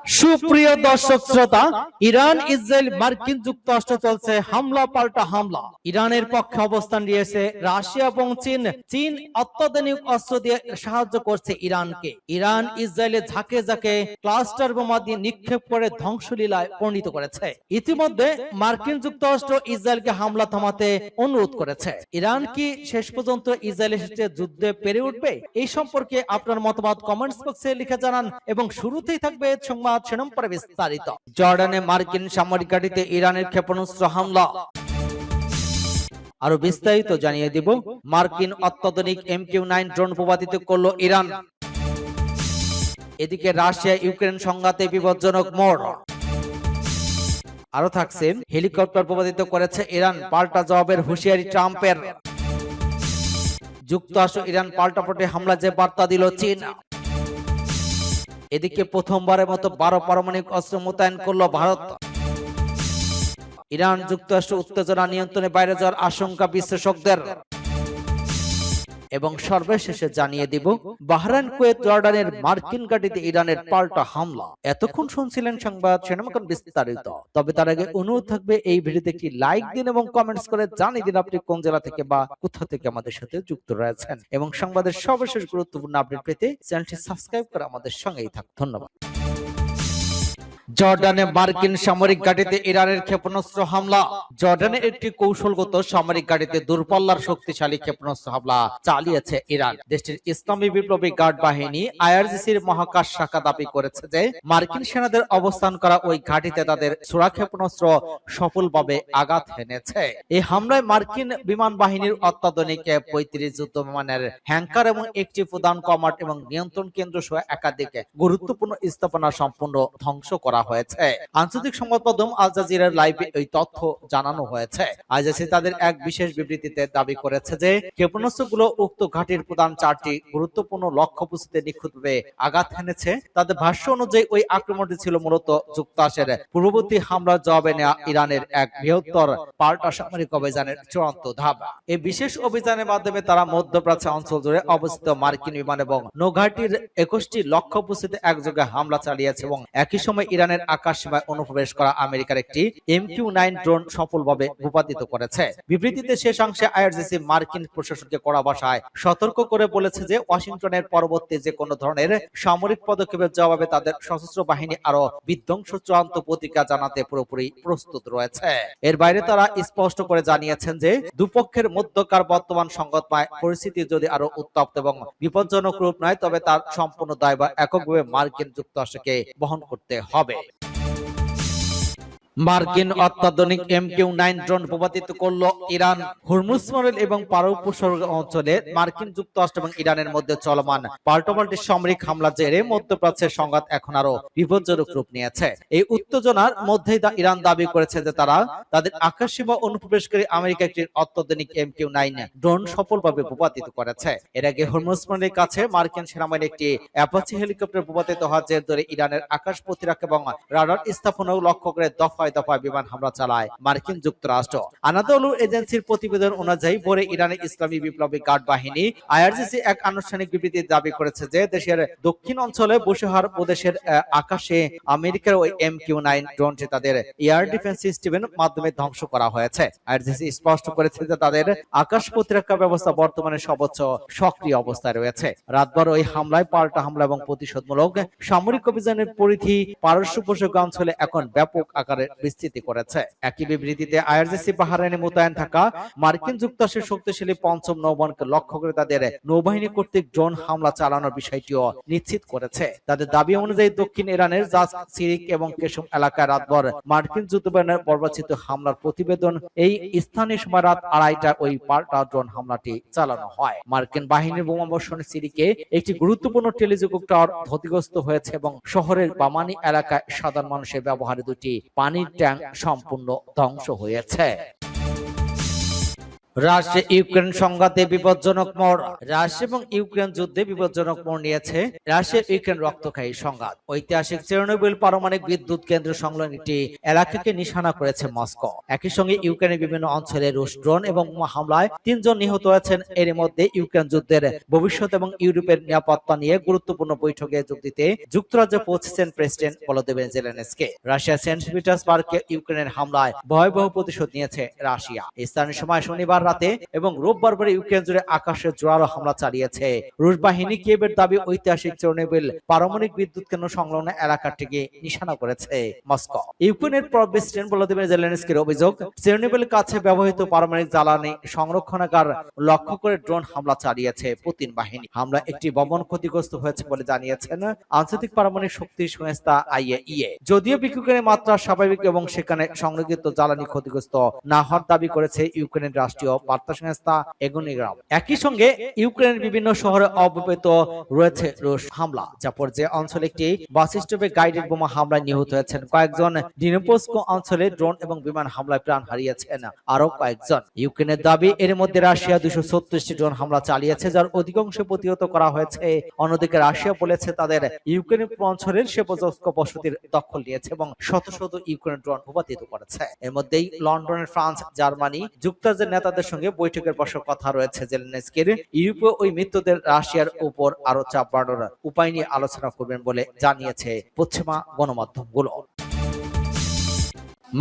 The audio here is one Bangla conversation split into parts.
সুপ্রিয় দর্শক শ্রোতা, ইরান ইসরায়েল মার্কিন যুক্তরাষ্ট্র চলছে হামলা পাল্টা হামলা। ইরানের পক্ষে অবস্থান নিয়েছে রাশিয়া এবং চীন। চীন অত্যাধুনিক অস্ত্র দিয়ে সাহায্য করছে ইরানকে। ইরান ইসরায়েলে ঝাঁকে ঝাঁকে ক্লাস্টার বোমা দিয়ে নিক্ষেপ করে ধ্বংসলীলায় পরিণত করেছে। ইতিমধ্যে মার্কিন যুক্তরাষ্ট্র ইসরায়েলকে হামলা থামাতে অনুরোধ করেছে। ইরান কি শেষ পর্যন্ত ইসরায়েলের সাথে যুদ্ধে পেরে উঠবে? এই সম্পর্কে আপনার মতামত কমেন্টস বক্সে লিখে জানান এবং শুরুতেই থাকবে সংবাদ শিরোনাম পরে বিস্তারিত। জর্ডানে মার্কিন সামরিক ঘাঁটিতে ইরানের ক্ষেপণাস্ত্র হামলা। আরো বিস্তারিত জানিয়ে দিব। মার্কিন অত্যাধুনিক MQ-9 ড্রোন ভূপাতিত করলো ইরান। এদিকে রাশিয়া ইউক্রেন সংঘাতে বিপজ্জনক মোড়। আরো থাকছে, হেলিকপ্টার ভূপাতিত করেছে ইরান, পাল্টা জবাবের হুঁশিয়ারি ট্রাম্পের। যুক্তরাষ্ট্র ইরান পাল্টাপাল্টি হামলা যে বার্তা দিল চীন। এদিকে প্রথমবারের মতো 12 পারমাণবিক অস্ত্র মোতায়েন করলো ভারত। ইরান যুক্তরাষ্ট্র উত্তেজনা নিয়ন্ত্রণে বাইরে যাওয়ার আশঙ্কা বিশ্লেষকদের। এবং সর্বশেষে জানিয়ে দিব, বাহরাইন, কুয়েত, জর্ডানের মার্কিন ঘাঁটিতে ইরানের পাল্টা হামলা। এতক্ষণ শুনছিলেন সংবাদ শিরোনাম বিস্তারিত। তবে তার আগে অনুরোধ থাকবে, এই ভিডিওতে একটি লাইক দিন এবং কমেন্টস করে জানিয়ে দিন আপনি কোন জেলা থেকে বা কোথা থেকে আমাদের সাথে যুক্ত রয়েছেন। এবং সংবাদের সর্বশেষ গুরুত্বপূর্ণ আপডেট পেতে চ্যানেলটি সাবস্ক্রাইব করে আমাদের সঙ্গেই থাকুন। ধন্যবাদ। জর্ডানে মার্কিন সামরিক ঘাঁটিতে ইরানের ক্ষেপণাস্ত্র হামলা। জর্ডানে একটি কৌশলগত সামরিক ঘাঁটিতে দূরপাল্লার শক্তিশালী ক্ষেপণাস্ত্র হামলা চালিয়েছে ইরান। দেশটির ইসলামী বিপ্লবী গার্ড বাহিনী IRGCর মহাকাশ শাখা দাবি করেছে যে মার্কিন সেনাদের অবস্থান করা ওই ঘাঁটিতে তাদের ছোড়া ক্ষেপণাস্ত্র সফলভাবে আঘাত হেনেছে। এই হামলায় মার্কিন বিমান বাহিনীর অত্যাধুনিক F-35 যুদ্ধ বিমানের হ্যাঙ্কার এবং একটি প্রধান কমান্ড এবং নিয়ন্ত্রণ কেন্দ্র সহ একাধিক গুরুত্বপূর্ণ স্থাপনা সম্পূর্ণ ধ্বংস করা হয়েছে। আন্তর্জাতিক সংবাদ মাধ্যম আল জাজিরার লাইভে এই তথ্য জানানো হয়েছে। IRGC তাদের এক বিশেষ বিবৃতিতে দাবি করেছে যে ক্ষেপণাস্ত্রগুলো উক্ত ঘাঁটির প্রধান 4টি গুরুত্বপূর্ণ লক্ষ্যবস্তুতে নিখুঁতভাবে আঘাত হেনেছে। তাদের ভাষ্য অনুযায়ী ওই আক্রমণটি ছিল মূলত যুক্তরাষ্ট্রের পূর্ববর্তী হামলার জবাবে নেওয়া ইরানের এক বৃহত্তর পাল্টা সামরিক অভিযানের চূড়ান্ত ধাপ। এই বিশেষ অভিযানের মাধ্যমে তারা মধ্যপ্রাচ্য অঞ্চল জুড়ে অবস্থিত মার্কিন বিমান এবং নৌঘাঁটির 21টি লক্ষ্যবস্তুতে একযোগে হামলা চালিয়েছে এবং একই সময় ইরানের আকাশ সীমায় অনুপ্রবেশ করা আমেরিকার একটি MQ-9 ড্রোন সফলভাবে ভূপাতিত করেছে। বিবৃতিতে শেষাংশে IRGC মার্কিন প্রশাসনকে কড়া ভাষায় সতর্ক করে বলেছে যে ওয়াশিংটনের পরবর্তী যে কোনো ধরনের সামরিক পদক্ষেপের জবাবে তাদের সশস্ত্র বাহিনী আরো বিধ্বংস চূড়ান্ত প্রতিক্রিয়া জানাতে পুরোপুরি প্রস্তুত রয়েছে। এর বাইরে তারা স্পষ্ট করে জানিয়েছেন যে দুপক্ষের মধ্যকার বর্তমান সংঘাতময় পরিস্থিতি যদি আরো উত্তপ্ত এবং বিপজ্জনক রূপ নেয়, তবে তার সম্পূর্ণ দায়ভার এককভাবে মার্কিন যুক্তরাষ্ট্রকে বহন করতে হবে। মার্কিন অত্যাধুনিক MQ-9 ড্রোন ভূপাতিত করল ইরান। হুরমুজ মরুল এবং পারস্পরিক অঞ্চলে মার্কিন যুক্তরাষ্ট্র এবং ইরানের মধ্যে চলমান পাল্টাপাল্টি সামরিক হামলা জেরে মধ্যপ্রাচ্যের সংঘাত এখন আরো বিপজ্জনক রূপ নিয়েছে। এই উত্তেজনার মধ্যেই ইরান দাবি করেছে যে তারা তাদের আকাশসীমা অনুপ্রবেশকারী আমেরিকা একটি অত্যাধুনিক MQ-9 ড্রোন সফলভাবে ভূপাতিত করেছে। এর আগে হুরমুজ মরুলের কাছে মার্কিন সেনাবাহিনীর একটি অ্যাপাচি হেলিকপ্টার ভূপাতিত হওয়ার জের ধরে ইরানের আকাশ প্রতিরক্ষা এবং রাডার স্থাপনাও লক্ষ্য করে দফায় দফায় বিমান হামলা চালায় মার্কিন যুক্তরাষ্ট্র। আনাদোলু এজেন্সির প্রতিবেদন অনুযায়ী ভোরে ইরানের ইসলামী বিপ্লবী গার্ড বাহিনী IRGC এক আনুষ্ঠানিক বিবৃতিতে দাবি করেছে যে দেশের দক্ষিণ অঞ্চলে বসিরহাট প্রদেশের আকাশে আমেরিকার ওই MQ-9 ড্রোনটি তাদের এয়ার ডিফেন্স সিস্টেমের মাধ্যমে ধ্বংস করা হয়েছে। IRGC স্পষ্ট করেছে যে তাদের আকাশ প্রতিরক্ষা ব্যবস্থা বর্তমানে সর্বোচ্চ সক্রিয় অবস্থায় রয়েছে। রাতভর ওই হামলায় পাল্টা হামলা এবং প্রতিশোধমূলক সামরিক অভিযানের পরিধি পারস্য উপসাগর অঞ্চলে এখন ব্যাপক আকারে বিস্তৃতি করেছে। একই বিবৃতিতে IRGC বাহরাইনে মোতায়েন থাকা মার্কিন যুক্তরাষ্ট্রের শক্তিশালী পঞ্চম নৌবাহিনীকে লক্ষ্য করে তাদের নৌবাহিনী কর্তৃক ড্রোন হামলা চালানোর বিষয়টিও নিশ্চিত করেছে। তাদের দাবি অনুযায়ী দক্ষিণ ইরানের জাজ, সিরিক এবং কেশম এলাকায় রাতভর মার্কিন যুদ্ধবিমানের বর্বরচিত হামলার প্রতিবেদন এই স্থানীয় সময় রাত 2:30টায় ওই পাল্টা ড্রোন হামলাটি চালানো হয়। মার্কিন বাহিনীর বোমাবর্ষণে সিরিকে একটি গুরুত্বপূর্ণ টেলিযোগাযোগ টাওয়ার ক্ষতিগ্রস্ত হয়েছে এবং শহরের বামানি এলাকায় সাধারণ মানুষের ব্যবহারে দুটি পানির ট্যাঙ্ক সম্পূর্ণ ধ্বংস হয়েছে। রাশিয়া ইউক্রেন সংঘাতে বিপজ্জনক মোড়। রাশিয়া এবং ইউক্রেন যুদ্ধে বিপজ্জনক মোড় নিয়েছে রাশিয়া ইউক্রেন রক্তক্ষয়ী সংঘাত। ঐতিহাসিক চেরনোবিল পারমাণবিক বিদ্যুৎ কেন্দ্র সংলগ্ন একটি এলাকাকে নিশানা করেছে মস্কো। একই সঙ্গে ইউক্রেনের বিভিন্ন অঞ্চলে রুশ ড্রোন এবং হামলায় 3 জন নিহত হয়েছেন। এর মধ্যে ইউক্রেন যুদ্ধের ভবিষ্যৎ এবং ইউরোপের নিরাপত্তা নিয়ে গুরুত্বপূর্ণ বৈঠকে যোগ দিতে যুক্তরাজ্যে পৌঁছেছেন president Volodymyr Zelensky. Russia Saint পিটার্সবার্গে ইউক্রেনের হামলায় ভয়াবহ প্রতিশোধ নিয়েছে রাশিয়া। স্থানীয় সময় শনিবার রাতে এবং রোববার ভোরে ইউক্রেন জুড়ে আকাশে জোরালো হামলা চালিয়েছে রুশ বাহিনী। কিয়েভের দাবি, ঐতিহাসিক চেরনোবিল পারমাণবিক বিদ্যুৎ কেন্দ্র সংলগ্ন এলাকাটিকে নিশানা করেছে মস্কো। ইউক্রেনের প্রেসিডেন্ট ভলোদিমির জেলেনস্কির অভিযোগ, চেরনোবিলের কাছে ব্যবহৃত পারমাণবিক জ্বালানি সংরক্ষণাগার লক্ষ্য করে ড্রোন হামলা চালিয়েছে পুতিন বাহিনী। হামলা একটি ভবন ক্ষতিগ্রস্ত হয়েছে বলে জানিয়েছেন আন্তর্জাতিক পারমাণবিক শক্তি সংস্থা IAEA। যদিও বিক্ষোভের মাত্রা স্বাভাবিক এবং সেখানে সংরক্ষিত জ্বালানি ক্ষতিগ্রস্ত না হওয়ার দাবি করেছে ইউক্রেনের রাষ্ট্রীয় বার্তা সংস্থা এগোনিগ্রাম। একই সঙ্গে ইউক্রেনের বিভিন্ন শহরে অব্যাহত রয়েছে রুশ হামলা। জাপোরজে অঞ্চলে একটি বাস স্টপে গাইডেড বোমা হামলায় নিহত হয়েছেন কয়েকজন। ডিনেপ্রোস্কো অঞ্চলে ড্রোন এবং বিমান হামলায় প্রাণ হারিয়েছেন আরো কয়েকজন। ইউক্রেনের দাবি, এর মধ্যে রাশিয়া 236টি ড্রোন হামলা চালিয়েছে, যার অধিকাংশ প্রতিহত করা হয়েছে। অন্যদিকে রাশিয়া বলেছে তাদের ইউক্রেনের অঞ্চলের সেপজস্ক বসতির দখল নিয়েছে এবং শত শত ইউক্রেন ড্রোন ভূপাতিত করেছে। এর মধ্যেই লন্ডনের ফ্রান্স, জার্মানি, যুক্তরাজ্যের নেতাদের সঙ্গে বৈঠকের বসার কথা রয়েছে জেলেনস্কির। ইউরোপে ওই মৃত্যুদের রাশিয়ার উপর আরো চাপ বাড়ানোর উপায় নিয়ে আলোচনা করবেন বলে জানিয়েছে পশ্চিমা গণমাধ্যমগুলো।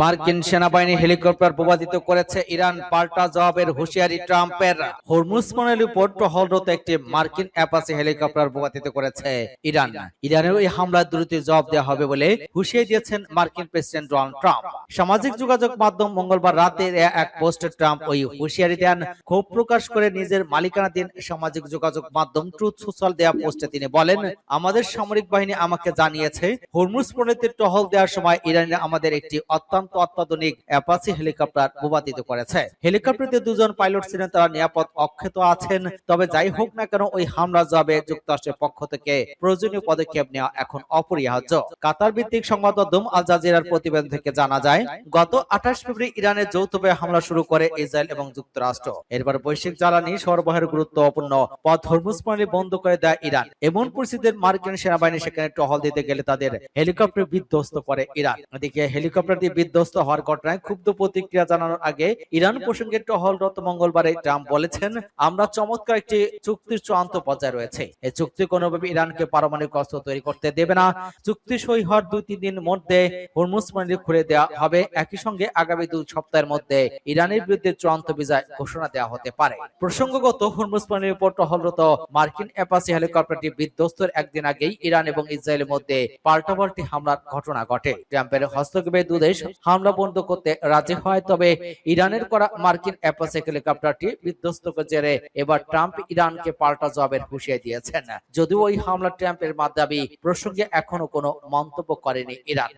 মার্কিন সেনাবাহিনী হেলিকপ্টার ভূপাতিত করেছে ইরান, পাল্টা জবাবের হুঁশিয়ারি ট্রাম্পের। হরমুজ প্রণালীর উপর টহলরত একটি মার্কিন অ্যাপাচি হেলিকপ্টার ভূপাতিত করেছে ইরান। ইরানের ওই হামলার দ্রুত জবাব দেওয়া হবে বলে হুঁশিয়ারি দিয়েছেন মার্কিন প্রেসিডেন্ট ডোনাল্ড ট্রাম্প। সামাজিক যোগাযোগ মাধ্যম মঙ্গলবার রাতে এক পোস্টে ট্রাম্প ওই হুঁশিয়ারি দেন। ক্ষোভ প্রকাশ করে নিজের মালিকানাধীন সামাজিক যোগাযোগ মাধ্যম ট্রুথ সোশ্যাল দেওয়া পোস্টে তিনি বলেন, আমাদের সামরিক বাহিনী আমাকে জানিয়েছে হরমুজ প্রণালীতে টহল দেওয়ার সময় ইরানে আমাদের একটি অত্যাধুনিক অ্যাপাচি হেলিকপ্টার ভূপাতিত করেছে। হেলিকপ্টারটিতে 2 জন পাইলট ছিলেন, তারা নিরাপদ অক্ষত আছেন। তবে যাই হোক না কেন, ওই হামলার জবাবে যুক্তরাষ্ট্রের পক্ষ থেকে প্রয়োজনীয় পদক্ষেপ নেওয়া এখন অপরিহার্য। কাতার ভিত্তিক সংবাদ মাধ্যম আল জাজিরার প্রতিবেদন থেকে জানা যায়, গত 28 ফেব্রুয়ারি ইরানে যৌথভাবে হামলা শুরু করে ইসরায়েল এবং যুক্তরাষ্ট্র। এরপর বৈশ্বিক জ্বালানি সরবরাহের গুরুত্বপূর্ণ পথ হরমুজ প্রণালী বন্ধ করে দেয় ইরান। এমন পরিস্থিতিতে মার্কিন সেনাবাহিনী সেখানে টহল দিতে গেলে তাদের হেলিকপ্টার বিধ্বস্ত করে ইরান। এদিকে হেলিকপ্টারটি বিধ্বস্ত হওয়ার ঘটনায় ক্ষুব্ধ প্রতিক্রিয়া জানানোর আগে ইরান প্রসঙ্গে টহলরত মঙ্গলবার ট্রাম্প বলেছেন, আমরা চমৎকার একটি চুক্তির চূড়ান্ত পর্যায়ে রয়েছে। এই চুক্তি কোনোভাবে ইরানকে পারমাণবিক অস্ত্র তৈরি করতে দেবে না। চুক্তি সই হওয়ার 2-3 দিন মধ্যে হরমুজ প্রণালী খুলে দেওয়া হবে। একই সঙ্গে আগামী 2 সপ্তাহের মধ্যে ইরানের বিরুদ্ধে চূড়ান্ত বিজয় ঘোষণা দেওয়া হতে পারে। প্রসঙ্গগত, হরমুজ প্রণালীর উপর টহলরত মার্কিন অ্যাপাচি হেলিকপ্টারটি বিধ্বস্তের একদিন আগেই ইরান এবং ইসরায়েলের মধ্যে পাল্টাপাল্টি হামলার ঘটনা ঘটে। ট্রাম্পের হস্তক্ষেপে 2 দেশ হামলা বন্ধ করতে রাজি হয়। তবে ইরানের করা মার্কিন অ্যাপাচি হেলিকপ্টারটি বিধ্বস্তকে জেরে এবার ট্রাম্প ইরানকে পাল্টা জবাবের হুঁশিয়ারি দিয়েছেন। যদিও ওই হামলা ট্রাম্পের দাবি প্রসঙ্গে এখনো কোনো মন্তব্য করেনি ইরান।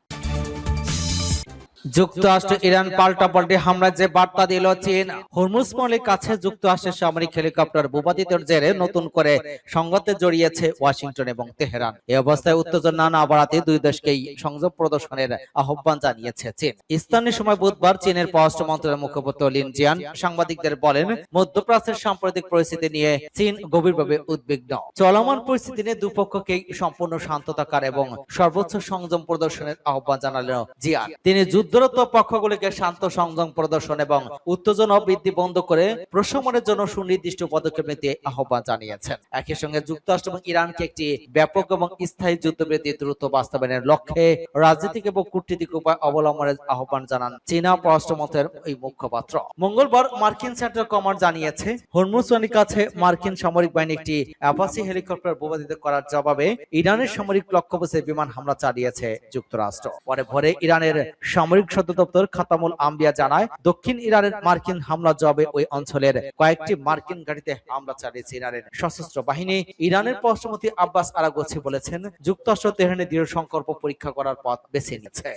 যুক্তরাষ্ট্র ইরান পাল্টাপাল্টি হামলায় যে বার্তা দিল চীন। হরমুজ প্রণালীর কাছে যুক্তরাষ্ট্রের সামরিক হেলিকপ্টার ভূপাতিতের জেরে নতুন করে সংঘাতে জড়িয়েছে ওয়াশিংটন এবং তেহরান। এই অবস্থায় উত্তেজনা না বাড়াতে 2 দেশকেই সংযম প্রদর্শনের আহ্বান জানিয়েছে চীন। স্থানীয় সময় বুধবার চীনের পররাষ্ট্র মন্ত্রণালয়ের মুখপাত্র লিন জিয়ান সাংবাদিকদের বলেন, মধ্যপ্রাচ্যের সাম্প্রতিক পরিস্থিতি নিয়ে চীন গভীরভাবে উদ্বিগ্ন। চলমান পরিস্থিতি নিয়ে দুপক্ষকেই সম্পূর্ণ শান্ত থাকার এবং সর্বোচ্চ সংযম প্রদর্শনের আহ্বান জানালেন জিয়ান। তিনি যুদ্ধরত পক্ষগুলিকে শান্ত সংযম প্রদর্শন এবং উত্তেজনা বৃদ্ধি বন্ধ করে প্রশমনের জন্য সুনির্দিষ্ট পদক্ষেপ নিতে আহ্বান জানিয়েছেন। একই সঙ্গে যুক্তরাষ্ট্র এবং ইরানকে একটি ব্যাপক এবং স্থায়ী যুদ্ধবিরতি দ্রুত বাস্তবায়নের লক্ষ্যে রাজনৈতিক এবং কূটনৈতিক উপায় অবলম্বনের আহ্বান জানান চীনা পররাষ্ট্র মন্ত্রণালয়ের এই মুখপাত্র। মঙ্গলবার মার্কিন সেন্ট্রাল কমান্ড জানিয়েছে, হরমুজ প্রণালীর কাছে মার্কিন সামরিক বাহিনী একটি অ্যাপাচি হেলিকপ্টার ভূপাতিত করার জবাবে ইরানের সামরিক লক্ষ্যবস্তুতে বিমান হামলা চালিয়েছে যুক্তরাষ্ট্র। পরে ভোরে ইরানের সামরিক সদর দপ্তর খাতামুল আম্বিয়া জানায়, দক্ষিণ ইরানের মার্কিন হামলা জবাবে ওই অঞ্চলের কয়েকটি মার্কিন ঘাঁটিতে হামলা চালিয়েছে ইরানের সশস্ত্র বাহিনী। ইরানের পররাষ্ট্রমন্ত্রী আব্বাস আরাগচি বলেছেন, যুক্তরাষ্ট্র তেহরানের দৃঢ় সংকল্প পরীক্ষা করার পথ বেছে নিয়েছে।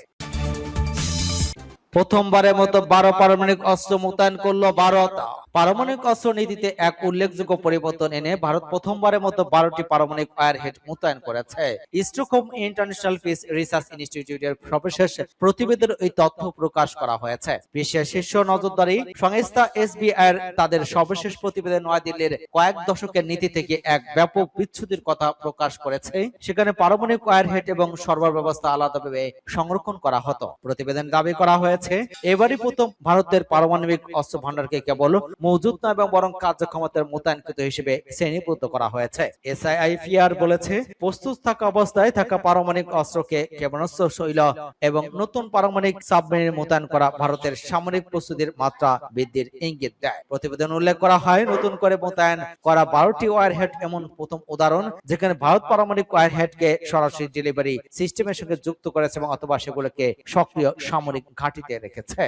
প্রথমবারের মতো 12 পারমাণবিক অস্ত্র মোতায়েন করল ভারত। পারমাণবিক অস্ত্র নীতিতে এক উল্লেখযোগ্য পরিবর্তন এনে ভারত প্রথমবারের মতো 12টি পারমাণবিক ওয়ারহেড মোতায়েন করেছে। স্টকহোম ইন্টারন্যাশনাল পিস রিসার্চ ইনস্টিটিউটের সর্বশেষ প্রতিবেদনে এই তথ্য প্রকাশ করা হয়েছে। বিশ্বের শীর্ষ নজরদারি সংস্থা এসবিআই তাদের সর্বশেষ প্রতিবেদন নয়াদিল্লির কয়েক দশকের নীতি থেকে এক ব্যাপক বিচ্যুতির কথা প্রকাশ করেছে। সেখানে পারমাণবিক ওয়ারহেড এবং সরবরাহ ব্যবস্থা আলাদাভাবে সংরক্ষণ করা হতো। প্রতিবেদন দাবি করা হয়েছে, এবারই প্রথম ভারতের পারমাণবিক অস্ত্র ভান্ডারকে কেবল মজুত নয় এবং বরং কার্যক্ষমতার মোতায়েনকৃত হিসেবে শ্রেণীভুক্ত করা হয়েছে। এসআইআইপিআর বলেছে, প্রস্তুত থাকা অবস্থায় থাকা পারমাণবিক অস্ত্রকে ক্ষেপণাস্ত্র শৈল এবং নতুন পারমাণবিক সাবমেরিন মোতায়েন করা ভারতের সামরিক প্রস্তুতির মাত্রা বৃদ্ধির ইঙ্গিত দেয়। প্রতিবেদন উল্লেখ করা হয়, নতুন করে মোতায়েন করা 12টি ওয়ারহেড এমন প্রথম উদাহরণ যেখানে ভারত পারমাণবিক ওয়ারহেডকে সরাসরি ডেলিভারি সিস্টেমের সঙ্গে যুক্ত করেছে এবং অথবা সেগুলোকে সক্রিয় সামরিক ঘাঁটিতে রেখেছে।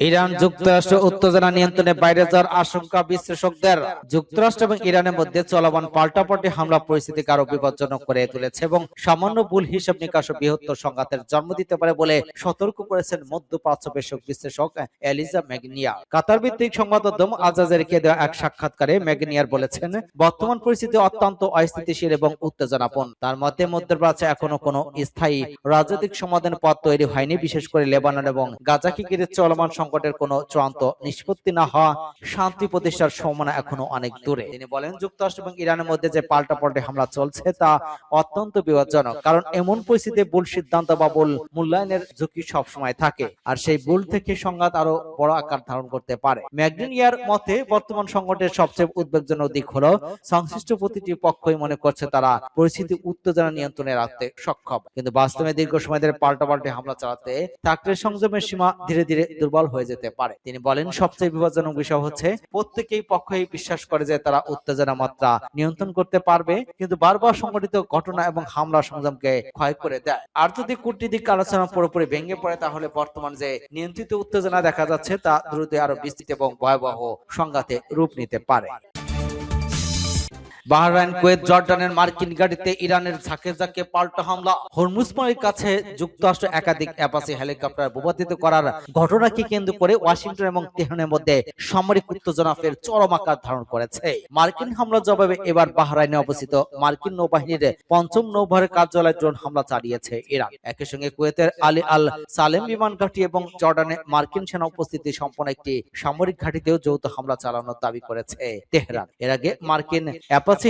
ইরান যুক্তরাষ্ট্র উত্তেজনা নিয়ন্ত্রণে বাইরে যাওয়ার আশঙ্কা বিশ্লেষকদের। যুক্তরাষ্ট্র এবং ইরানের মধ্যে চলমান পাল্টাপাল্টি হামলা পরিস্থিতিকে আরো বিপজ্জনক করে তুলেছে এবং সামান্য ভুল হিসাব নিকাশ বৃহত্তর সংঘাতের জন্ম দিতে পারে বলে সতর্ক করেছেন মধ্যপ্রাচ্য বিষয়ক বিশ্লেষক এলিজা ম্যাগনিয়া। কাতার ভিত্তিক সংবাদ মাধ্যম আল জাজিরাকে দেওয়া এক সাক্ষাৎকারে ম্যাগনিয়ার বলেছেন, বর্তমান পরিস্থিতি অত্যন্ত অস্থিতিশীল এবং উত্তেজনাপূর্ণ। তার মতে মধ্যপ্রাচ্যে এখনো কোনো স্থায়ী রাজনৈতিক সমাধানের পথ তৈরি হয়নি, বিশেষ করে লেবানন এবং গাজাকে ঘিরে চলমান সংকটের কোনো চূড়ান্ত নিষ্পত্তি না হওয়া শান্তি প্রতিষ্ঠার সম্ভাবনা এখনো অনেক দূরে। তিনি বলেন, যুক্তরাষ্ট্র এবং ইরানের মধ্যে যে পাল্টাপাল্টি হামলা চলছে তা অত্যন্ত বিপজ্জনক, কারণ এমন পরিস্থিতিতে ভুল সিদ্ধান্ত বা ভুল মূল্যায়নের ঝুঁকি সবসময় থাকে, আর সেই ভুল থেকে সংঘাত আরো বড় আকার ধারণ করতে পারে। ম্যাগনিয়ার মতে বর্তমান সংকটের সবচেয়ে উদ্বেগজনক দিক হলো সংশ্লিষ্ট প্রতিটি পক্ষই মনে করছে তারা পরিস্থিতি উত্তেজনা নিয়ন্ত্রণে রাখতে সক্ষম, কিন্তু বাস্তবে দীর্ঘ সময় ধরে পাল্টাপাল্টি হামলা চালাতে থাকলে সংযমের সীমা ধীরে ধীরে দুর্বল হয়ে যেতে পারে। তিনি বলেন, সবচেয়ে বিপজ্জনক বিষয় হচ্ছে প্রত্যেকেই পক্ষই বিশ্বাস করে যে তারা উত্তেজনা মাত্রা নিয়ন্ত্রণ করতে পারবে, কিন্তু বারবার সংঘটিত ঘটনা এবং হামলা সংযমকে ক্ষয় করে দেয়। আর যদি কূটনীতিক আলোচনা পুরোপুরি ভেঙে পড়ে তাহলে বর্তমান যে নিয়ন্ত্রিত উত্তেজনা দেখা যাচ্ছে তা দ্রুত আরো বিস্তৃত এবং ভয়াবহ সংঘাতে রূপ নিতে পারে। বাহরাইন, কুয়েত, জর্ডানের মার্কিন ঘাঁটিতে ইরানের ঝাঁকে ঝাঁকে পাল্টা হামলা। হরমুজ নদীর কাছে যুক্তরাষ্ট্র একাধিক অ্যাপাচি হেলিকপ্টার ভূপাতিত করার ঘটনাকে কেন্দ্র করে ওয়াশিংটন এবং তেহরানের মধ্যে সামরিক উত্তেজনা ফের চরম আকার ধারণ করেছে। মার্কিন হামলার জবাবে এবার বাহরাইনে অবস্থিত মার্কিন নৌবাহিনীর ৫ম নৌবহরের কার্যালয়ে ড্রোন হামলা চালিয়েছে ইরান। একই সঙ্গে কুয়েতের আলী আল সালেম বিমান ঘাঁটি এবং জর্ডানে মার্কিন সেনা উপস্থিতি সম্পন্ন একটি সামরিক ঘাঁটিতেও যৌথ হামলা চালানোর দাবি করেছে তেহরান। এর আগে মার্কিন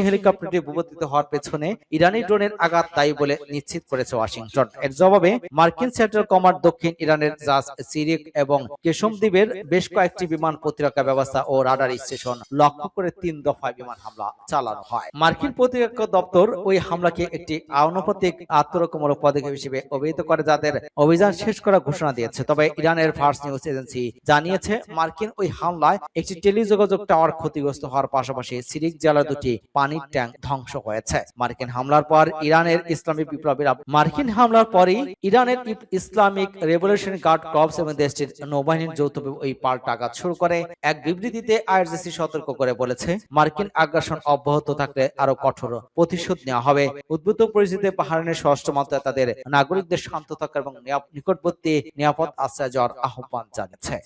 হেলিকপ্টারটি ভূপাতিত হওয়ার পেছনে ইরানি ড্রোনের আঘাত দায়ী বলে নিশ্চিত করেছে ওয়াশিংটন। এর জবাবে মার্কিন সেন্ট্রাল কমান্ড দক্ষিণ ইরানের জাজ সিরিক এবং কেশম দ্বীপের বেশ কয়েকটি বিমান প্রতিরক্ষা ব্যবস্থা ও রাডার স্টেশন লক্ষ্য করে ৩ দফায় বিমান হামলা চালানো হয়। মার্কিন প্রতিরক্ষা দপ্তর ওই হামলাকে একটি আনুপাতিক আত্মরক্ষামূলক পদক্ষেপ হিসেবে অভিহিত করে, যাদের অভিযান শেষ করার ঘোষণা দিয়েছে। তবে ইরানের ফার্স্ট নিউজ এজেন্সি জানিয়েছে, মার্কিন ওই হামলায় একটি টেলিযোগাযোগ টাওয়ার ক্ষতিগ্রস্ত হওয়ার পাশাপাশি সিরিক জেলার দুটি পানির ট্যাঙ্ক ধ্বংস হয়েছে। মার্কিন হামলার পর ইরানের ইসলামিক রেভলিউশন গার্ড কর্পস এবং দেশটির নৌবাহিনীর যৌথভাবে ওই পাল্টা আঘাত শুরু করে। এক বিবৃতিতে আইআরজিসি সতর্ক করে বলেছে, মার্কিন আগ্রাসন অব্যাহত থাকলে আরো কঠোর প্রতিশোধ নেওয়া হবে। উদ্ভূত পরিস্থিতিতে বাহরাইনের স্বরাষ্ট্র মন্ত্রণালয় তাদের নাগরিকদের শান্ত থাকা এবং নিকটবর্তী নিরাপদ আশ্রয় যাওয়ার আহ্বান জানিয়েছে।